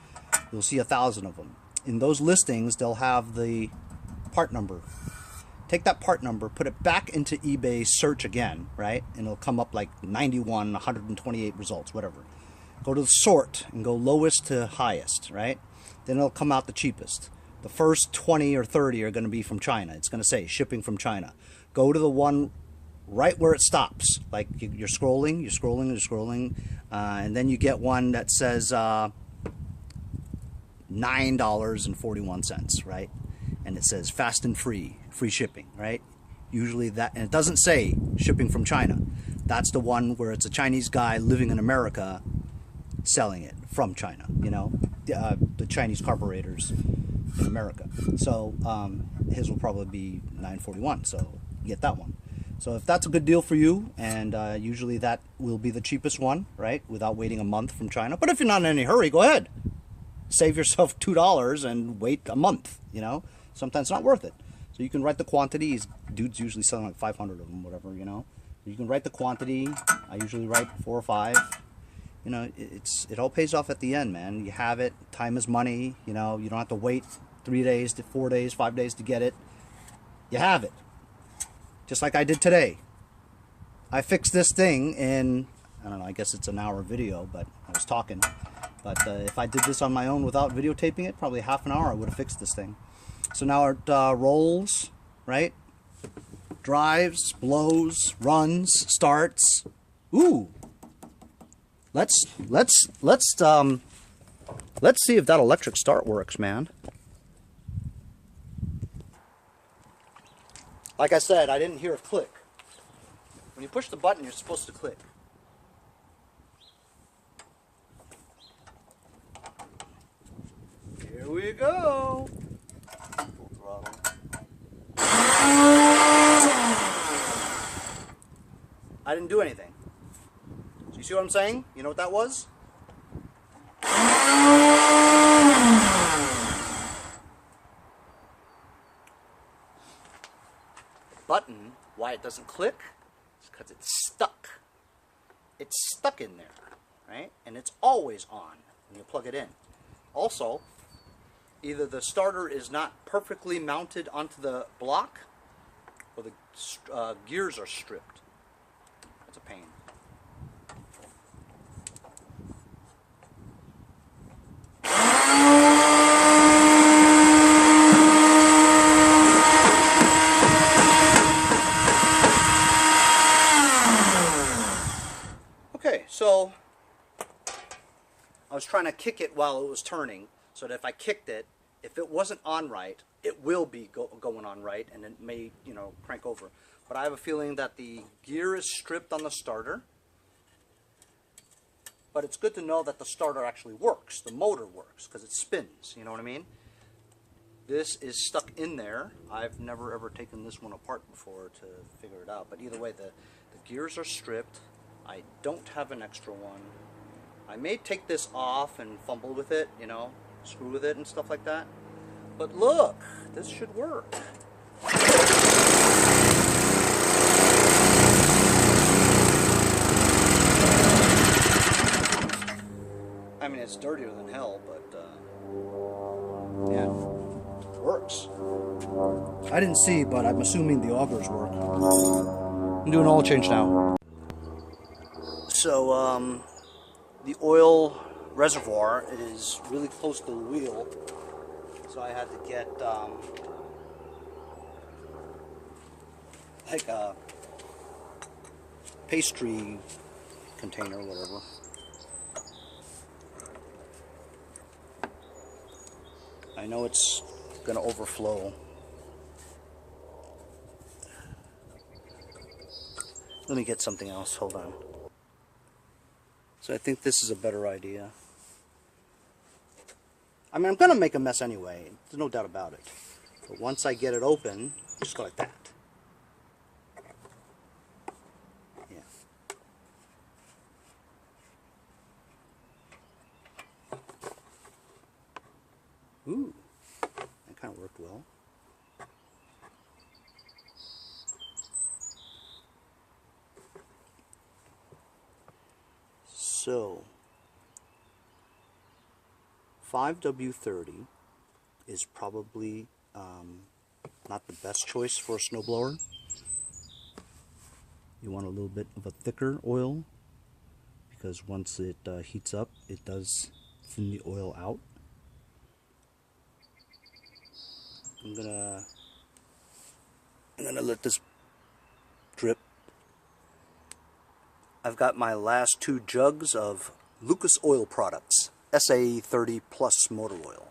You'll see 1,000 of them. In those listings, they'll have the part number. Take that part number, put it back into eBay search again, right? And it'll come up like 91, 128 results, whatever. Go to the sort and go lowest to highest, right? Then it'll come out the cheapest. The first 20 or 30 are going to be from China. It's going to say shipping from China. Go to the one right where it stops. Like you're scrolling, and then you get one that says $9.41, right? And it says fast and free shipping, right? Usually that, and it doesn't say shipping from China. That's the one where it's a Chinese guy living in America selling it from China, you know, the Chinese carburetors in America. So his will probably be $9.41, so you get that one. So if that's a good deal for you, and usually that will be the cheapest one, right, without waiting a month from China. But if you're not in any hurry, go ahead. Save yourself $2 and wait a month, you know. Sometimes it's not worth it. So you can write the quantity. Dude's usually selling like 500 of them, whatever, you know. You can write the quantity. I usually write 4 or 5. You know, it all pays off at the end, man. You have it. Time is money. You know, you don't have to wait 3 days to 4 days, 5 days to get it. You have it. Just like I did today. I fixed this thing in, I don't know, I guess it's an hour video, but I was talking. But if I did this on my own without videotaping it, probably half an hour I would have fixed this thing. So now it rolls, right? Drives, blows, runs, starts. Ooh. Let's see if that electric start works, man. Like I said, I didn't hear a click. When you push the button, you're supposed to click. Here we go. Full throttle. I didn't do anything. So you see what I'm saying? You know what that was? Button, why it doesn't click, is because it's stuck. It's stuck in there, right? And it's always on when you plug it in. Also, either the starter is not perfectly mounted onto the block, or the gears are stripped. That's a pain. Okay, so I was trying to kick it while it was turning, so that if I kicked it, if it wasn't on right, it will be going on right, and it may, you know, crank over. But I have a feeling that the gear is stripped on the starter. But it's good to know that the starter actually works. The motor works, because it spins, you know what I mean? This is stuck in there. I've never ever taken this one apart before to figure it out. But either way, the gears are stripped. I don't have an extra one. I may take this off and fumble with it, you know, screw with it and stuff like that. But look, this should work. I mean, it's dirtier than hell, but yeah, it works. I didn't see, but I'm assuming the augers work. I'm doing oil change now. So, the oil reservoir is really close to the wheel, so I had to get like a pastry container or whatever. I know it's gonna overflow. Let me get something else, hold on. So I think this is a better idea. I mean, I'm gonna make a mess anyway, there's no doubt about it. But once I get it open, just go like that. Yeah. Ooh, that kind of worked well. So, 5W30 is probably not the best choice for a snowblower. You want a little bit of a thicker oil because once it heats up, it does thin the oil out. I'm gonna let this drip. I've got my last 2 jugs of Lucas Oil Products, SA30 Plus motor oil.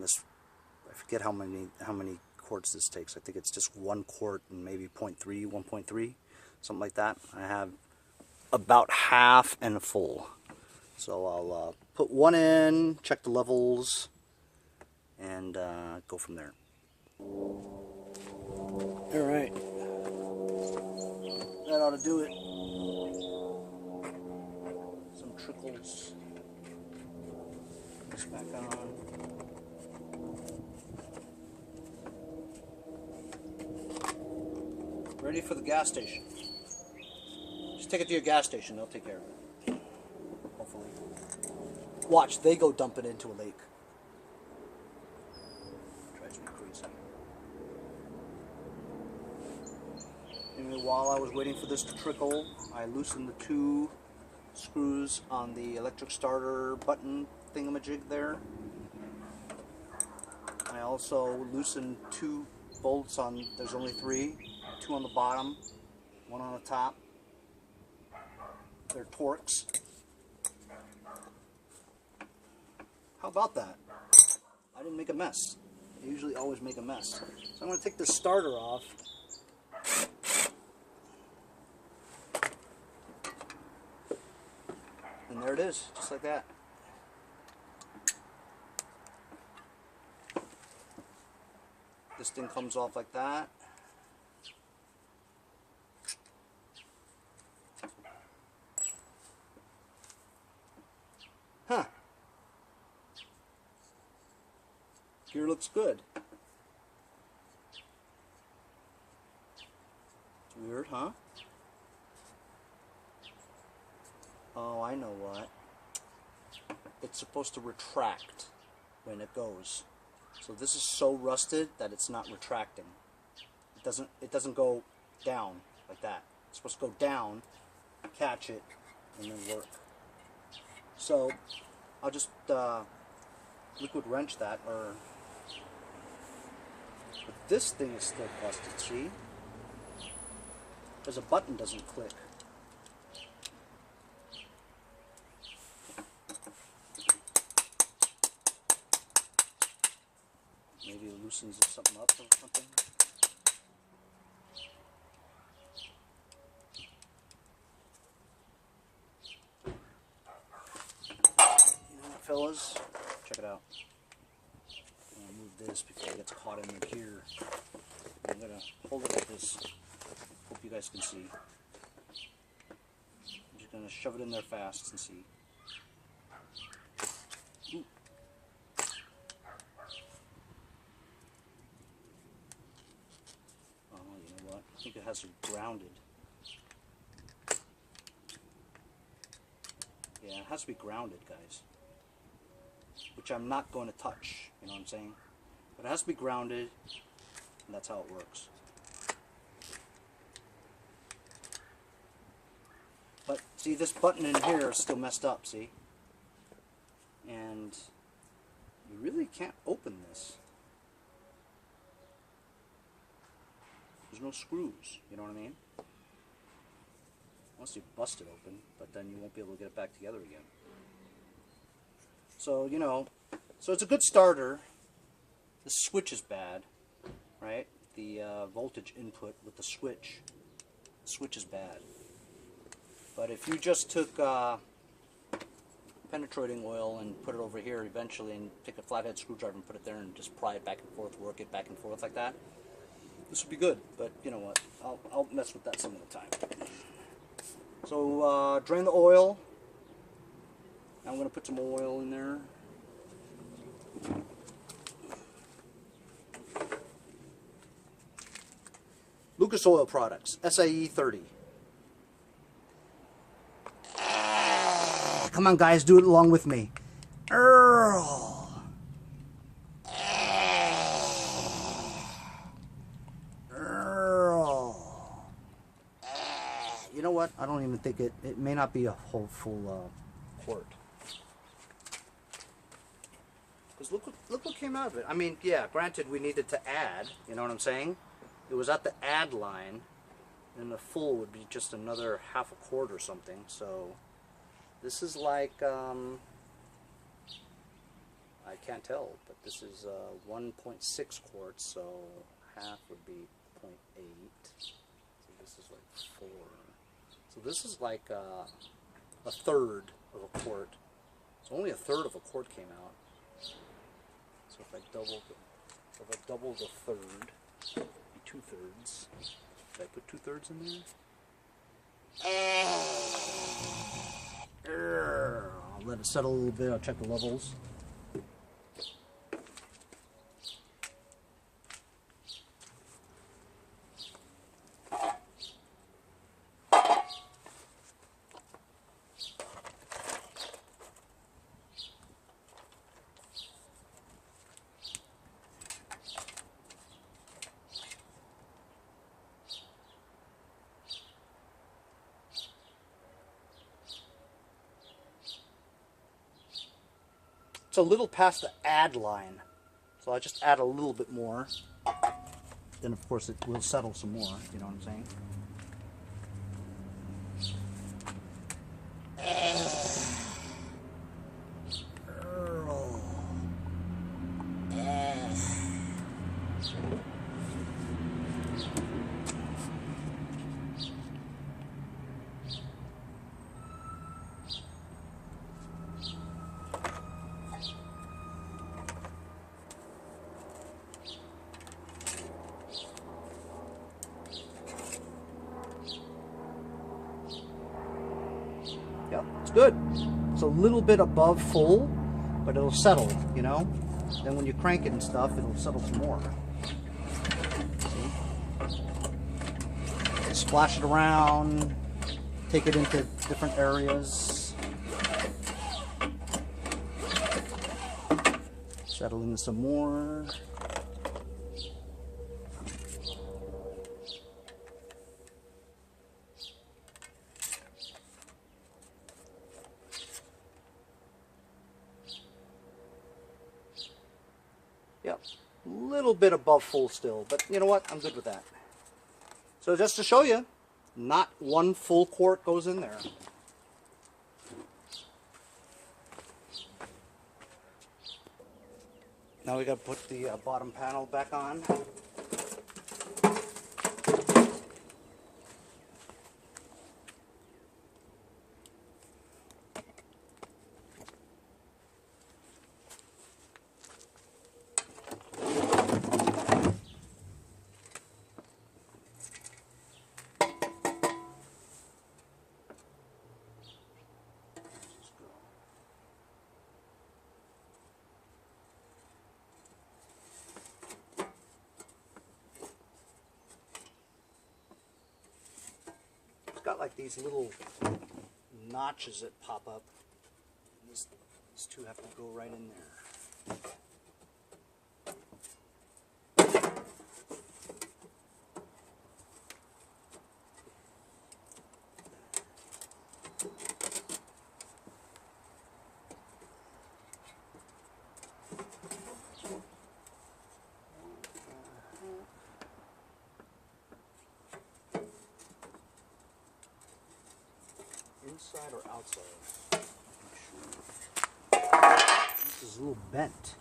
This, I forget how many quarts this takes. I think it's just 1 quart and maybe 1.3, something like that. I have about half and full. So I'll put 1 in, check the levels, and go from there. Alright. That ought to do it. Some trickles. This back on. Ready for the gas station. Just take it to your gas station, they'll take care of it. Hopefully. Watch, they go dump it into a lake. Drives me crazy. Anyway, while I was waiting for this to trickle, I loosened the 2 screws on the electric starter button thingamajig there. I also loosened 2 bolts on, there's only 3, 2 on the bottom, 1 on the top. They're Torx. How about that? I didn't make a mess. I usually always make a mess. So I'm going to take this starter off. And there it is, just like that. This thing comes off like that. Huh. Gear looks good. It's weird, huh? Oh, I know what. It's supposed to retract when it goes. So this is so rusted that it's not retracting. It doesn't go down like that. It's supposed to go down, catch it, and then work. So I'll just liquid wrench that, but this thing is still busted, see? Because a button doesn't click. Maybe it loosens something up or something. You know what, fellas? Check it out. I'm going to move this before it gets caught in the gear. I'm going to hold it like this. Hope you guys can see. I'm just going to shove it in there fast and see. Ooh. Oh, you know what? I think it has it grounded. Yeah, it has to be grounded, guys. Which I'm not going to touch, you know what I'm saying? But it has to be grounded, and that's how it works. But see, this button in here is still messed up, see? And you really can't open this. There's no screws, you know what I mean? Once you bust it open, but then you won't be able to get it back together again. So, you know, so it's a good starter. The switch is bad, right? The voltage input with the switch is bad. But if you just took penetrating oil and put it over here eventually and take a flathead screwdriver and put it there and just pry it back and forth, work it back and forth like that, this would be good. But you know what, I'll mess with that some of the time. So drain the oil. Now I'm going to put some oil in there. Lucas Oil Products, SAE30. Come on, guys, do it along with me. Earl. Earl. You know what? what? I don't even think it may not be a whole full quart. Because look what came out of it. I mean, yeah, granted we needed to add, you know what I'm saying? It was at the add line, and the full would be just another half a quart or something. So this is like, I can't tell, but this is 1.6 quarts, so half would be 0.8. So this is like 4. So this is like a third of a quart. So only a third of a quart came out. So if I double the third, it'd be 2/3. Did I put 2/3 in there? I'll let it settle a little bit. I'll check the levels. It's a little past the add line, so I just add a little bit more. Then of course it will settle some more, you know what I'm saying? Yep, it's good. It's a little bit above full, but it'll settle, you know? Then when you crank it and stuff, it'll settle some more. See? Splash it around, take it into different areas. Settle in some more. Yep, a little bit above full still, but you know what? I'm good with that. So just to show you, not one full quart goes in there. Now we got to put the bottom panel back on. Got like these little notches that pop up. These two have to go right in there. Inside or outside? This is a little bent.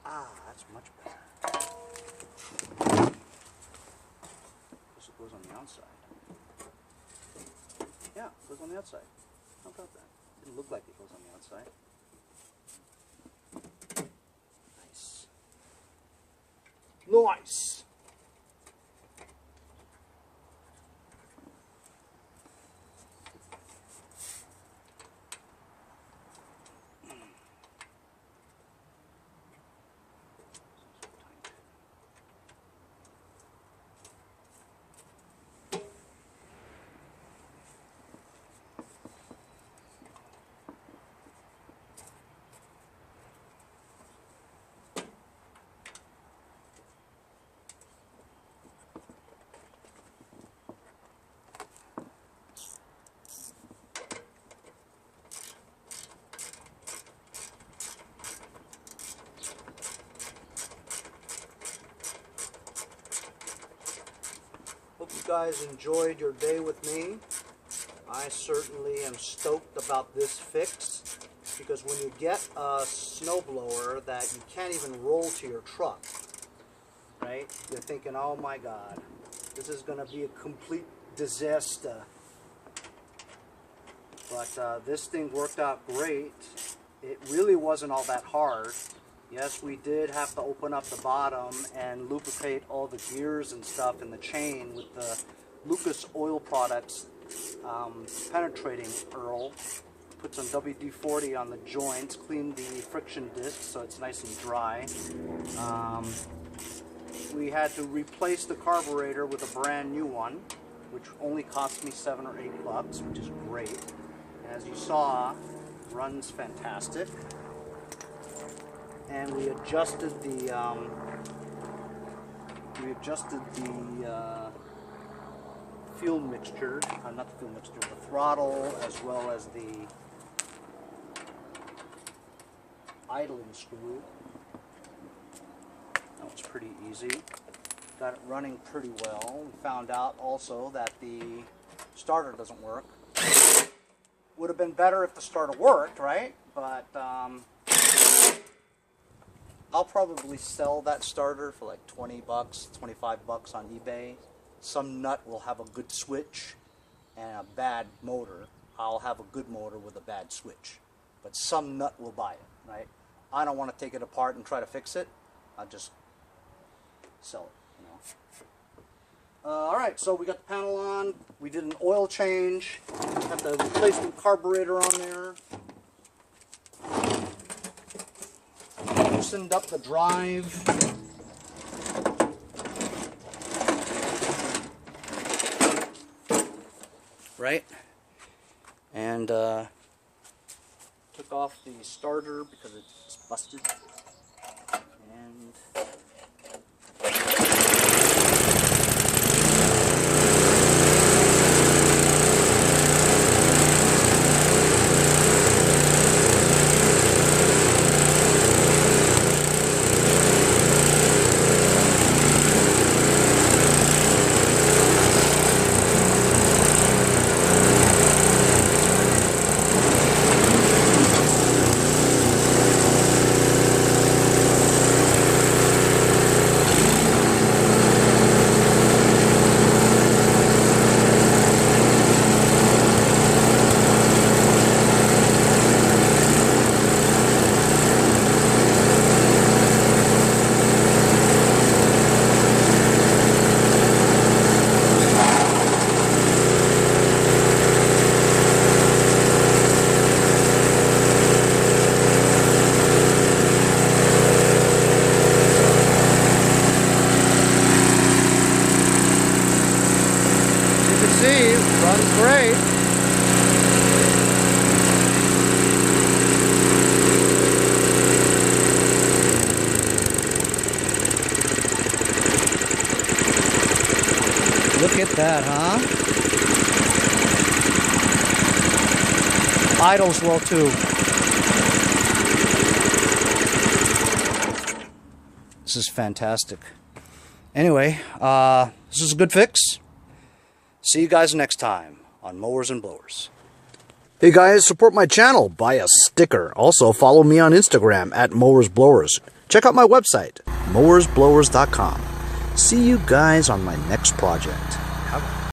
Ah, that's much better. Guess it goes on the outside. Yeah, it goes on the outside. How about that? Didn't look like it goes on the outside. Nice. Nice! guys enjoyed your day with me. I certainly am stoked about this fix, because when you get a snowblower that you can't even roll to your truck, right? You're thinking, oh my God, this is going to be a complete disaster. But this thing worked out great. It really wasn't all that hard. Yes, we did have to open up the bottom and lubricate all the gears and stuff in the chain with the Lucas Oil Products penetrating Earl. Put some WD-40 on the joints, clean the friction disc so it's nice and dry. We had to replace the carburetor with a brand new one, which only cost me $7 or $8, which is great. And as you saw, runs fantastic. And we adjusted the fuel mixture, not the fuel mixture, the throttle, as well as the idling screw. That was pretty easy. Got it running pretty well. We found out also that the starter doesn't work. Would have been better if the starter worked, right? But I'll probably sell that starter for like 20 bucks, 25 bucks on eBay. Some nut will have a good switch and a bad motor. I'll have a good motor with a bad switch. But some nut will buy it, right? I don't want to take it apart and try to fix it. I'll just sell it, you know. Alright, so we got the panel on. We did an oil change. Got the replacement carburetor on there. Loosened up the drive. Right? And took off the starter because it's busted. And runs great. Look at that, huh? Idles well too. This is fantastic. Anyway, this is a good fix. See you guys next time on Mowers and Blowers. Hey guys, support my channel. Buy a sticker. Also follow me on Instagram at Mowers Blowers. Check out my website, mowersblowers.com. See you guys on my next project. Have